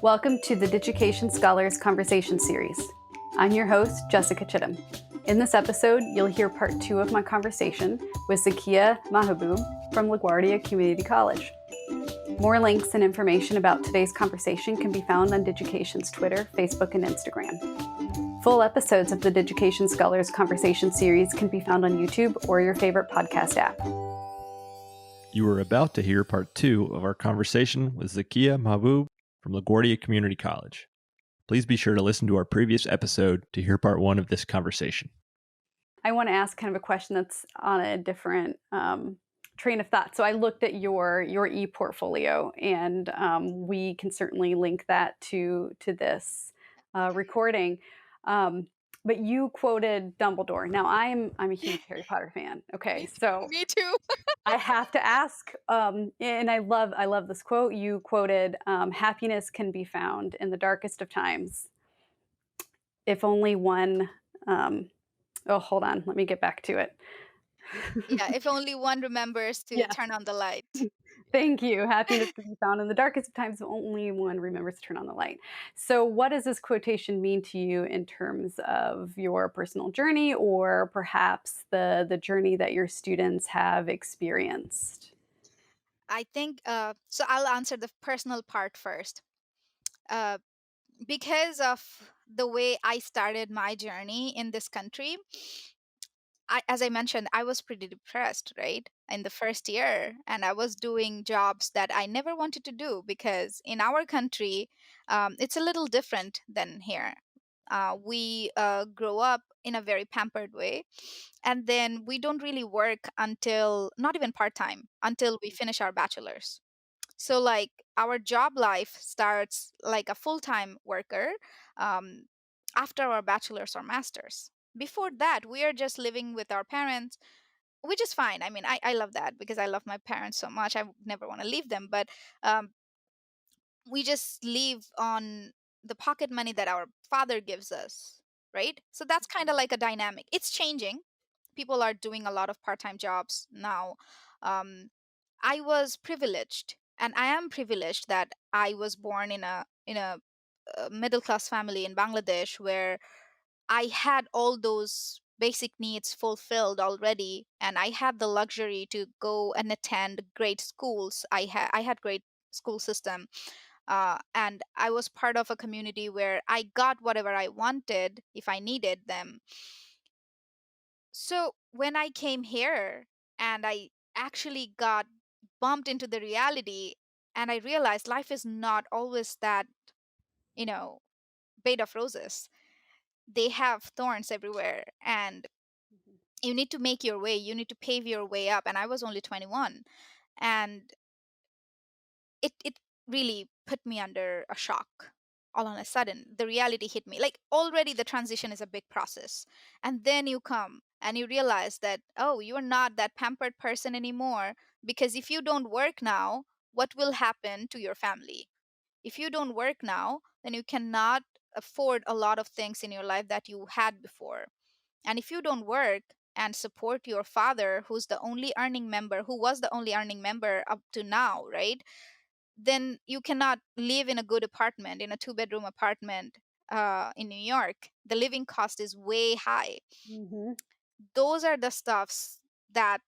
Welcome to the Digication Scholars Conversation Series. I'm your host, Jessica Chittum. In this episode, you'll hear part 2 of my conversation with Zakia Mahabub from LaGuardia Community College. More links and information about today's conversation can be found on Digication's Twitter, Facebook, and Instagram. Full episodes of the Digication Scholars Conversation Series can be found on YouTube or your favorite podcast app. You are about to hear part 2 of our conversation with Zakia Mahabub from LaGuardia Community College. Please be sure to listen to our previous episode to hear part 1 of this conversation. I want to ask kind of a question that's on a different train of thought. So I looked at your e-portfolio, and we can certainly link that to this recording. But you quoted Dumbledore. Now I'm a huge Harry Potter fan. Okay, so Me too. I have to ask, and I love this quote. You quoted, "Happiness can be found in the darkest of times, if only one." Oh, hold on. Let me get back to it. Yeah, if only one remembers to Yes. turn on the light. Thank you. Happiness can be found in the darkest of times, if only one remembers to turn on the light. So, what does this quotation mean to you in terms of your personal journey, or perhaps the journey that your students have experienced? I think so. I'll answer the personal part first. Uh, because of the way I started my journey in this country, as I mentioned, I was pretty depressed, right? In the first year, and I was doing jobs that I never wanted to do because in our country, it's a little different than here. We grow up in a very pampered way, and then we don't really work until not even part time until we finish our bachelor's. So, like, our job life starts like a full time worker um, after our bachelor's or master's. Before that, we are just living with our parents, which is fine. I mean, I love that because I love my parents so much. I would never want to leave them. But um, we just live on the pocket money that our father gives us, right? So that's kind of like a dynamic. It's changing. People are doing a lot of part time jobs now. Um, I was privileged, and I am privileged that I was born in a middle class family in Bangladesh where I had all those basic needs fulfilled already, and I had the luxury to go and attend great schools. I had great school system, and I was part of a community where I got whatever I wanted if I needed them. So when I came here and I actually got bumped into the reality, and I realized life is not always that, you know, bed of roses. They have thorns everywhere, and you need to make your way. You need to pave your way up. And I was only 21, and it really put me under a shock. All on a sudden, the reality hit me. Like, already the transition is a big process, and then you come and you realize that, oh, you're not that pampered person anymore, because if you don't work now, what will happen to your family? If you don't work now, then you cannot afford a lot of things in your life that you had before. And if you don't work and support your father, who was the only earning member up to now, right? Then you cannot live in a good apartment, in a two-bedroom apartment in New York. The living cost is way high. Mm-hmm. Those are the stuffs that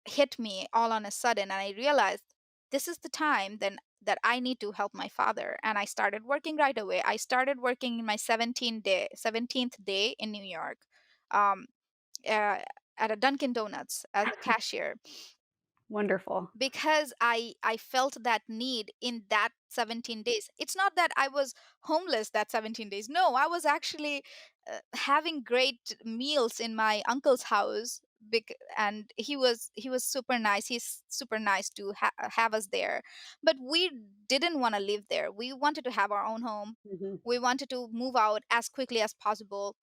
hit me all on a sudden, and I realized this is the time then that I need to help my father. And I started working right away. I started working in my 17th day in New York, um, uh, at a Dunkin' Donuts as a cashier, Wonderful. because I felt that need in that 17 days. It's not that I was homeless that 17 days. No, I was actually having great meals in my uncle's house. And he was super nice. He's super nice to have us there, but we didn't want to live there. We wanted to have our own home. Mm-hmm. We wanted to move out as quickly as possible.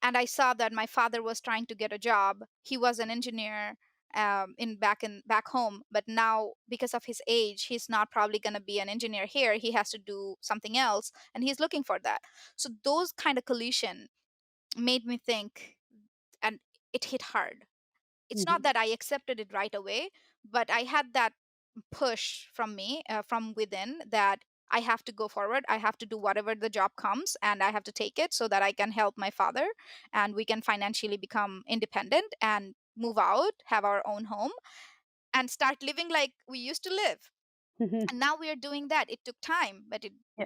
And I saw that my father was trying to get a job. He was an engineer back home, but now because of his age, he's not probably going to be an engineer here. He has to do something else, and he's looking for that. So those kind of collision made me think, and it hit hard. It's Mm-hmm. not that I accepted it right away, but I had that push from me, from within, that I have to go forward. I have to do whatever the job comes, and I have to take it so that I can help my father and we can financially become independent and move out, have our own home, and start living like we used to live. Mhm. And now we are doing that. It took time, but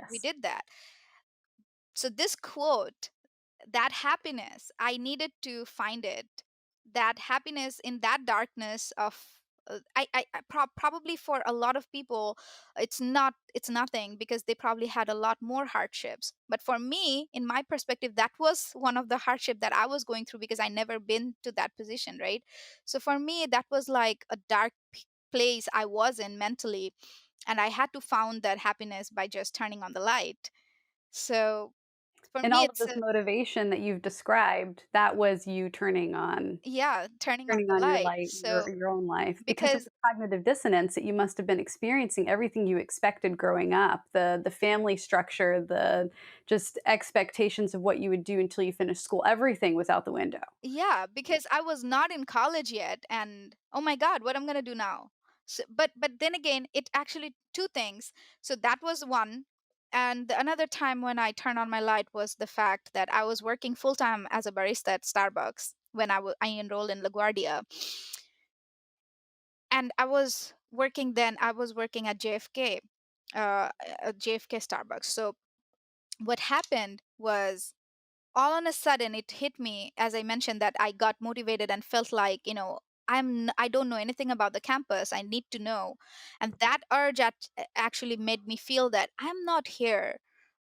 we Yes. did that. So this quote, that happiness, I needed to find it. That happiness in that darkness of probably for a lot of people, it's nothing because they probably had a lot more hardships. But for me, in my perspective, that was one of the hardship that I was going through because I never been to that position, right? So for me, that was like a dark place I was in mentally, and I had to found that happiness by just turning on the light. So for And me, all of it's this motivation that you've described, that was you yeah, turning on turning the on your light. light, So your own life, because of because the cognitive dissonance that you must have been experiencing, everything you expected growing up, the family structure, the just expectations of what you would do until you finished school, everything was out the window. yeah, because I was not in college yet, and oh my God, what I'm gonna do now? So, but then again, it actually two things. So that was one, and the another time when I turned on my light was the fact that I was working full time as a barista at Starbucks when I enrolled in LaGuardia, and I was working then. I was working at JFK, at JFK Starbucks. So what happened was all on a sudden it hit me, as I mentioned, that I got motivated and felt like, I don't know anything about the campus, I need to know. And that urge actually made me feel that I'm not here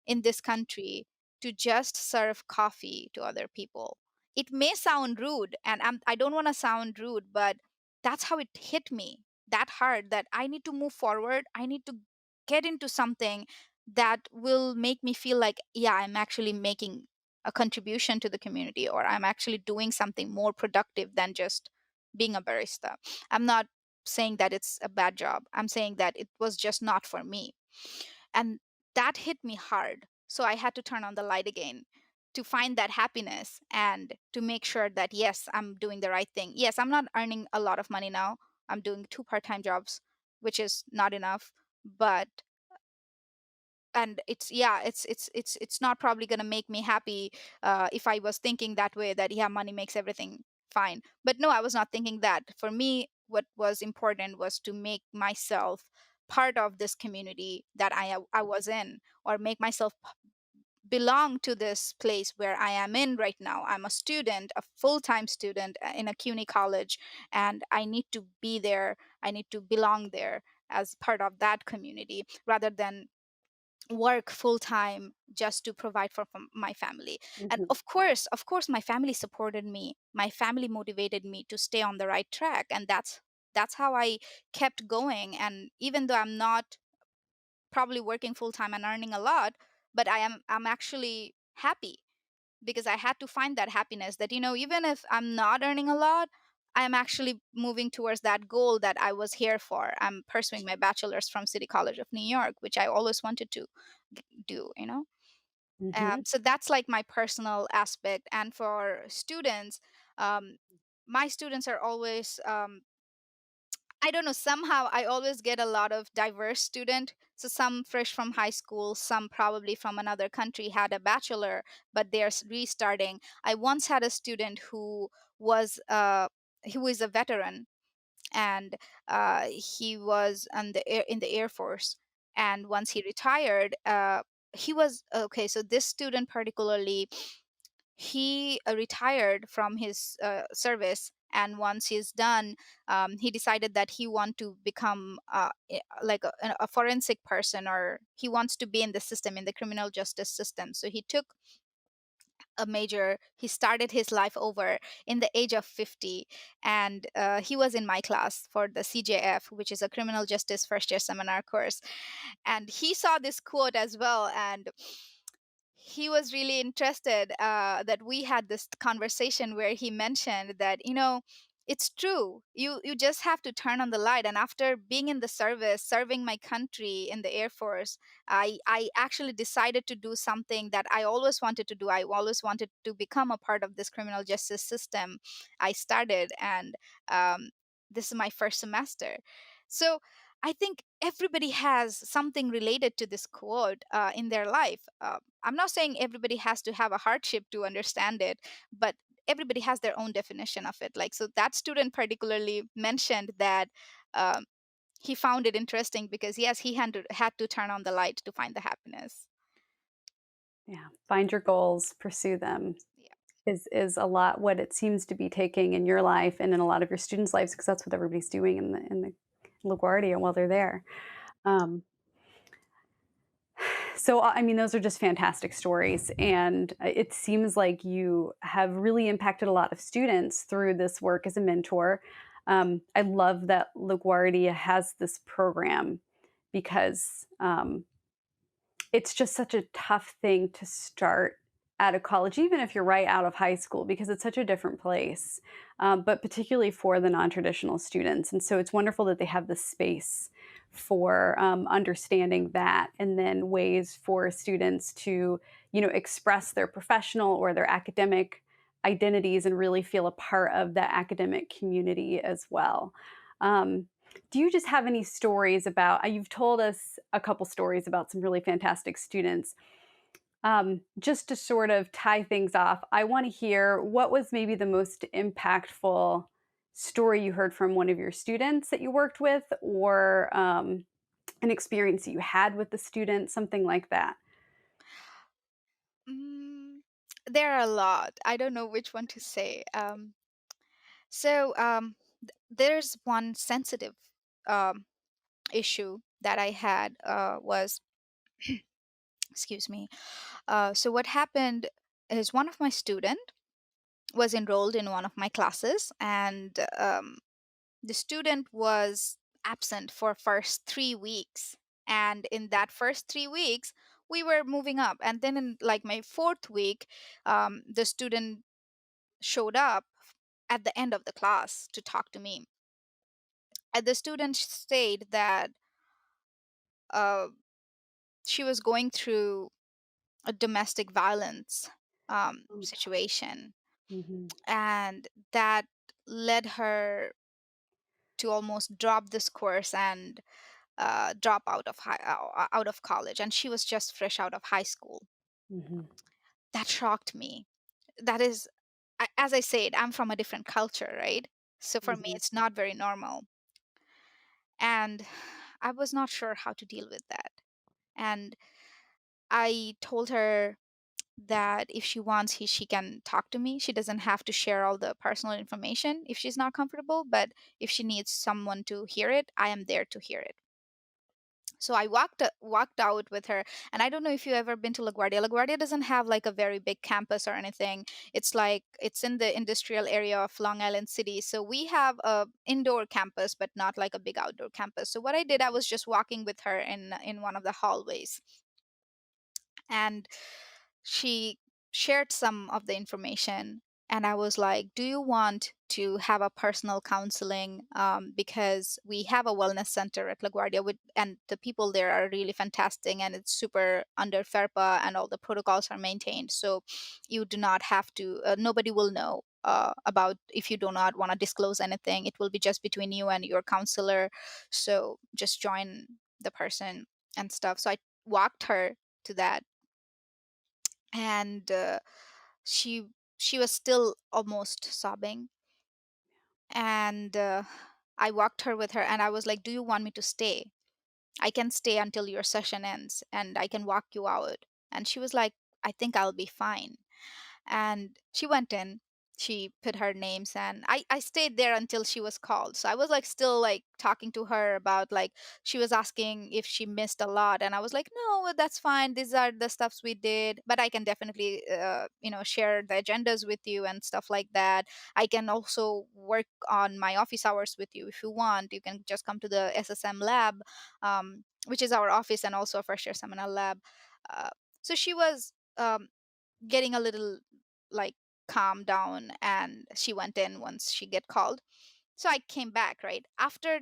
in this country to just serve coffee to other people. It may sound rude, and I don't want to sound rude, but that's how it hit me that hard, that I need to move forward. I need to get into something that will make me feel like, yeah, I'm actually making a contribution to the community, or I'm actually doing something more productive than just being a barista. I'm not saying that it's a bad job. I'm saying that it was just not for me. And that hit me hard. So I had to turn on the light again to find that happiness and to make sure that, yes, I'm doing the right thing. Yes, I'm not earning a lot of money now. I'm doing two part-time jobs, which is not enough. But and it's yeah it's not probably going to make me happy if I was thinking that way, that yeah, money makes everything fine. But no, I was not thinking that. For me, what was important was to make myself part of this community that I was in, or make myself belong to this place where I am in right now. I'm a student, a full-time student in a CUNY college, and I need to be there. I need to belong there as part of that community rather than work full time just to provide for my family. And Mhm. of course my family supported me, my family motivated me to stay on the right track, and that's how I kept going. And even though I'm not probably working full time and earning a lot, but I'm actually happy because I had to find that happiness, that even if I'm not earning a lot, I'm actually moving towards that goal that I was here for. I'm pursuing my bachelor's from City College of New York, which I always wanted to do. Mhm. So that's like my personal aspect. And for students, um, my students are always I don't know, somehow I always get a lot of diverse student. So some fresh from high school, some probably from another country had a bachelor, but they're restarting. I once had a student was uh who is a veteran, and he was in the Air Force. And once he retired, he was okay. So this student particularly, he retired from his service, and once he's done, he decided that he want to become like a forensic person, or he wants to be in the system, in the criminal justice system. So he took a major. He started his life over in the age of 50, and he was in my class for the CJF, which is a criminal justice first year seminar course. And he saw this quote as well, and he was really interested that we had this conversation where he mentioned that, it's true, you just have to turn on the light. And after being in the service, serving my country in the Air Force, I actually decided to do something that I always wanted to do. I always wanted to become a part of this criminal justice system. I started, and this is my first semester. So I think everybody has something related to this quote in their life. I'm not saying everybody has to have a hardship to understand it, but everybody has their own definition of it. Like, so that student particularly mentioned that um, he found it interesting because, yes, he had to turn on the light to find the happiness. Yeah. Find your goals, pursue them Yeah. is a lot what it seems to be taking in your life and in a lot of your students' lives because that's what everybody's doing in the LaGuardia while they're there. Um, So, I mean, those are just fantastic stories. And it seems like you have really impacted a lot of students through this work as a mentor. I love that LaGuardia has this program because it's just such a tough thing to start out of college, even if you're right out of high school, because it's such a different place, but particularly for the non traditional students. And so it's wonderful that they have this space for understanding that and then ways for students to express their professional or their academic identities and really feel a part of the academic community as well. um, do you just have any stories about you've told us a couple stories about some really fantastic students. Just to sort of tie things off, I want to hear what was maybe the most impactful story you heard from one of your students that you worked with, or an experience that you had with the student, something like that. Mm, there are a lot. I don't know which one to say. There's one sensitive um, issue that I had was, excuse me. So what happened is one of my student was enrolled in one of my classes, and the student was absent for first 3 weeks. And in that first 3 weeks, we were moving up. And then in like my fourth week, the student showed up at the end of the class to talk to me. And the student stated that uh, she was going through a domestic violence Oh gosh. situation, Hmm. and that led her to almost drop this course and drop out of college. And she was just fresh out of high school. Hmm. That shocked me. That is, as I said, I'm from a different culture, right? So for me, Hmm. it's not very normal. And I was not sure how to deal with that. And I told her that if she wants, she can talk to me. She doesn't have to share all the personal information if she's not comfortable, but if she needs someone to hear it, I am there to hear it. So I walked out with her. And I don't know if you ever been to LaGuardia. LaGuardia doesn't have like a very big campus or anything. It's like it's in the industrial area of Long Island City. So we have a indoor campus, but not like a big outdoor campus. So what I did, I was just walking with her in one of the hallways, and she shared some of the information. And I was like, do you want to have a personal counseling, because we have a wellness center at LaGuardia and the people there are really fantastic, and it's super under FERPA and all the protocols are maintained. So you do not have to, nobody will know about, if you do not want to disclose anything, it will be just between you and your counselor. So just join the person and stuff. So I walked her to that. And she she was still almost sobbing. And I walked her with her, and I was like, do you want me to stay? I can stay until your session ends and I can walk you out. And she was like, I think I'll be fine. And she went in, she put her names, and I stayed there until she was called. So I was like still like talking to her about, like, she was asking if she missed a lot, and I was like, no, that's fine, these are the stuffs we did, but I can definitely share the agendas with you and stuff like that. I can also work on my office hours with you. If you want, you can just come to the SSM lab, which is our office and also a first year seminar lab. uh, so she was getting a little like calm down, and she went in once she get called. So I came back right after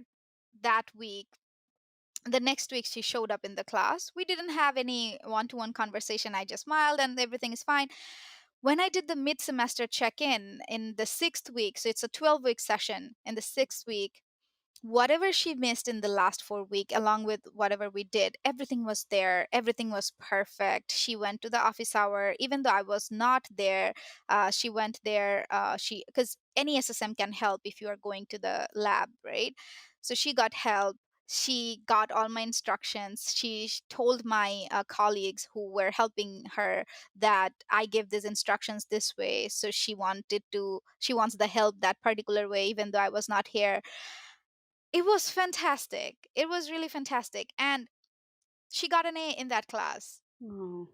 that week. The next week she showed up in the class. We didn't have any one-to-one conversation. I just smiled and everything is fine. When I did the mid-semester check-in in the sixth week, so it's a 12-week session, in the sixth week whatever she missed in the last 4 week, along with whatever we did, everything was there, everything was perfect. She went to the office hour even though I was not there. She went there, she because any SSM can help if you are going to the lab, right? So she got help. She got all my instructions. She told my colleagues who were helping her that I give these instructions this way, so she wants the help that particular way even though I was not here. It was fantastic. It was really fantastic. And she got an A in that class. Oh,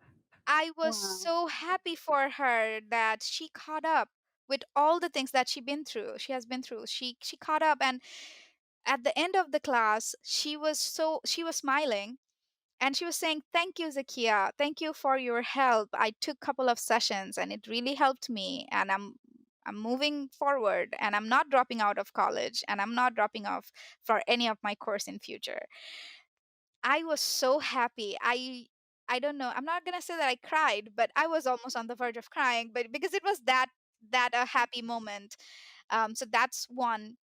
I was wow. so happy for her that she caught up with all the things that she has been through. She caught up, and at the end of the class, she was smiling, and she was saying, "Thank you, Zakia. Thank you for your help. I took a couple of sessions and it really helped me, and I'm moving forward, and I'm not dropping out of college, and I'm not dropping off for any of my course in future." I was so happy. I don't know. I'm not going to say that I cried, but I was almost on the verge of crying, but because it was that a happy moment. So that's one.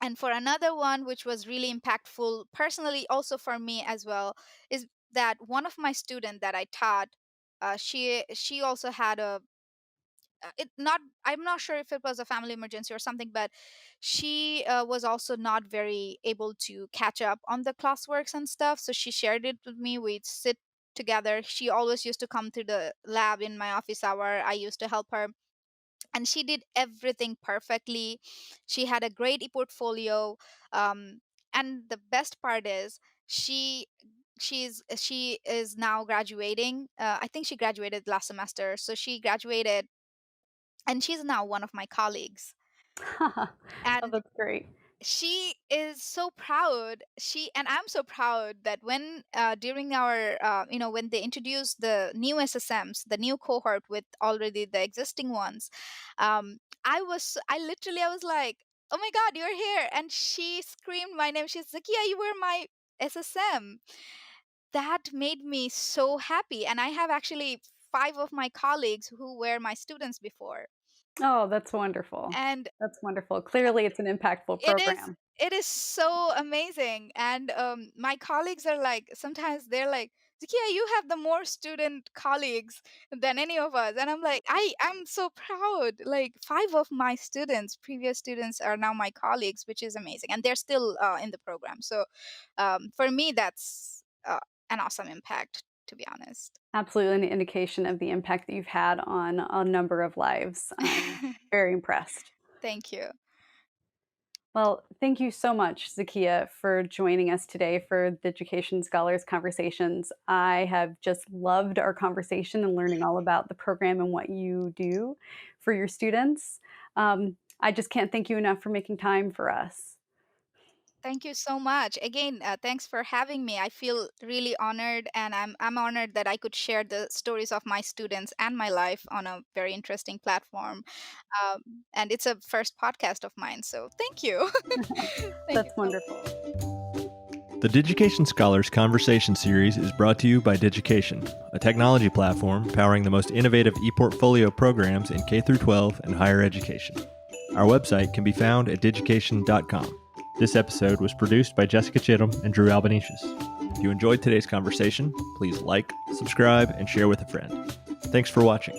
And for another one, which was really impactful personally, also for me as well, is that one of my student that I taught, she also had a it not I'm not sure if it was a family emergency or something, but she was also not very able to catch up on the classworks and stuff, so she shared it with me. We'd sit together. She always used to come to the lab in my office hour. I used to help her, and she did everything perfectly. She had a great e-portfolio, um, and the best part is she is now graduating. I think she graduated last semester, so she graduated, and she's now one of my colleagues. Oh, And that's great. she is so proud. She and I'm so proud that when during our when they introduced the new SSMs, the new cohort with already the existing ones, I was like, "Oh my god, you're here." And she screamed my name. She's Zakia, you were my SSM. That made me so happy, and I have actually five of my colleagues who were my students before. Oh, that's wonderful. And That's wonderful. Clearly, it's an impactful it is program. it is so amazing. And my colleagues are like, sometimes they're like, Zakia, you have the more student colleagues than any of us. And I'm like, I'm so proud. Like, five of my students, previous students, are now my colleagues, which is amazing, and they're still in the program. So for me, that's an awesome impact, to be honest. Absolutely an indication of the impact that you've had on a number of lives. I'm very impressed. Thank you. Well, thank you so much, Zakia, for joining us today for the Education Scholars Conversations. I have just loved our conversation and learning all about the program and what you do for your students. I just can't thank you enough for making time for us. Thank you so much. Again, thanks for having me. I feel really honored, and I'm honored that I could share the stories of my students and my life on a very interesting platform. Um, and it's a first podcast of mine, so thank you. Thank you That's so wonderful. The Digication Scholars Conversation Series is brought to you by Digication, a technology platform powering the most innovative e-portfolio programs in K-12 and higher education. Our website can be found at digication.com. This episode was produced by Jessica Chittum and Drew Albanesius. If you enjoyed today's conversation, please like, subscribe, and share with a friend. Thanks for watching.